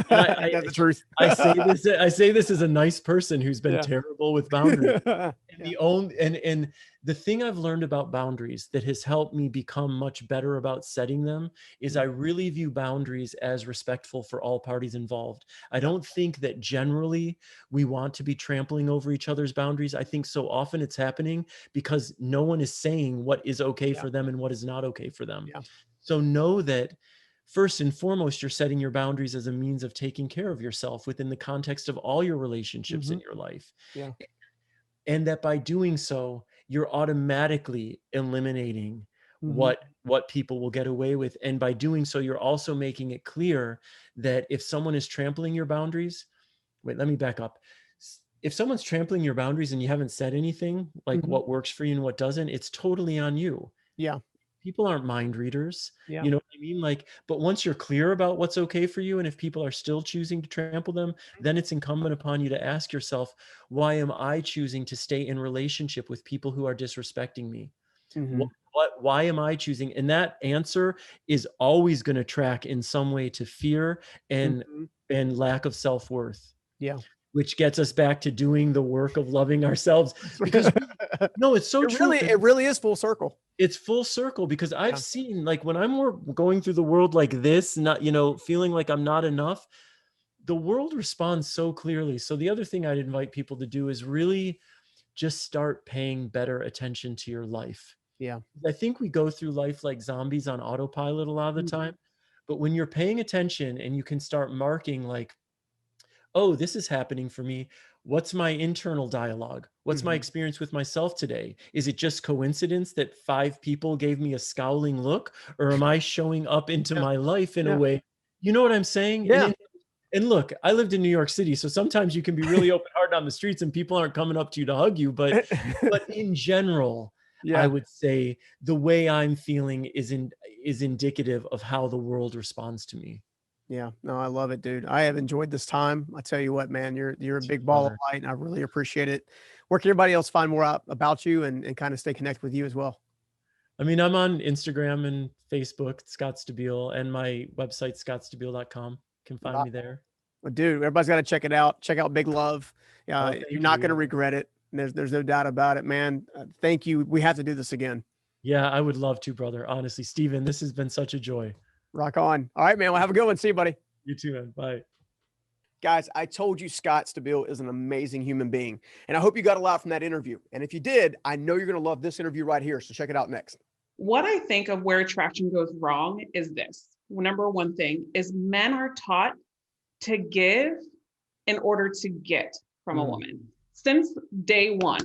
Speaker 2: That's the truth.
Speaker 1: I say this as a nice person who's been
Speaker 2: Yeah.
Speaker 1: terrible with boundaries. And
Speaker 2: Yeah.
Speaker 1: the thing I've learned about boundaries that has helped me become much better about setting them is I
Speaker 2: Mhm.
Speaker 1: really view boundaries as respectful for all parties involved. I
Speaker 2: Yeah.
Speaker 1: don't think that generally we want to be trampling over each other's boundaries. I think so often it's happening because no one is saying what is okay
Speaker 2: Yeah.
Speaker 1: for them and what is not okay for them.
Speaker 2: Yeah.
Speaker 1: So know that first and foremost, you're setting your boundaries as a means of taking care of yourself within the context of all your relationships in
Speaker 2: Mhm.
Speaker 1: your life.
Speaker 2: Yeah.
Speaker 1: And that by doing so, you're automatically eliminating
Speaker 2: Mhm.
Speaker 1: what people will get away with. And by doing so, you're also making it clear that if someone is trampling your boundaries, wait, let me back up. If someone's trampling your boundaries and you haven't said anything like
Speaker 2: Mhm.
Speaker 1: what works for you and what doesn't, it's totally on you.
Speaker 2: Yeah.
Speaker 1: People aren't mind readers.
Speaker 2: Yeah.
Speaker 1: You know what I mean? Like, but once you're clear about what's okay for you, and if people are still choosing to trample them, then it's incumbent upon you to ask yourself, why am I choosing to stay in relationship with people who are disrespecting me?
Speaker 2: Mhm.
Speaker 1: Why am I choosing? And that answer is always going to track in some way to fear and
Speaker 2: Mhm.
Speaker 1: lack of self-worth,
Speaker 2: Yeah.
Speaker 1: which gets us back to doing the work of loving ourselves. Because
Speaker 2: It
Speaker 1: no, it's so true.
Speaker 2: really is full circle.
Speaker 1: It's full circle, because I've
Speaker 2: Yeah.
Speaker 1: seen, like, when I'm more going through the world like this, not, feeling like I'm not enough, the world responds so clearly. So the other thing I'd invite people to do is really just start paying better attention to your life.
Speaker 2: Yeah.
Speaker 1: I think we go through life like zombies on autopilot a lot of the
Speaker 2: Mhm.
Speaker 1: time. But when you're paying attention and you can start marking, like, oh, this is happening for me. What's my internal dialogue? What's my
Speaker 2: Mhm.
Speaker 1: experience with myself today? Is it just coincidence that 5 people gave me a scowling look, or am I showing up into
Speaker 2: Yeah.
Speaker 1: my life in a
Speaker 2: Yeah.
Speaker 1: way? You know what I'm saying?
Speaker 2: Yeah.
Speaker 1: And look, I lived in New York City, so sometimes you can be really open hearted on the streets and people aren't coming up to you to hug you. But in general, I
Speaker 2: Yeah.
Speaker 1: would say the way I'm feeling is indicative of how the world responds to me.
Speaker 2: Yeah. No, I love it, dude. I have enjoyed this time. I tell you what, man, you're a
Speaker 1: Too,
Speaker 2: big ball of
Speaker 1: brother.
Speaker 2: light, and I really appreciate it. Where can everybody else find more out about you and kind of stay connected with you as well?
Speaker 1: I mean, I'm on Instagram and Facebook, Scott Stabile, and my website, scottstabile.com. Can find
Speaker 2: Right.
Speaker 1: me there.
Speaker 2: Well, dude, everybody's got to check it out. Check out Big Love.
Speaker 1: Oh,
Speaker 2: You're
Speaker 1: thank
Speaker 2: not going
Speaker 1: you.
Speaker 2: to regret it. There's no doubt about it, man. Thank you. We have to do this again.
Speaker 1: Yeah, I would love to, brother. Honestly, Steven, this has been such a joy.
Speaker 2: Rock on. All right, man. Well, have a good one. See you, buddy.
Speaker 1: You too, man. Bye.
Speaker 2: Guys, I told you Scott Stabile is an amazing human being, and I hope you got a lot from that interview. And if you did, I know you're going to love this interview right here. So check it out next.
Speaker 3: What I think of where attraction goes wrong is this. Number one thing is men are taught to give in order to get from a
Speaker 2: Mm.
Speaker 3: woman. Since day one,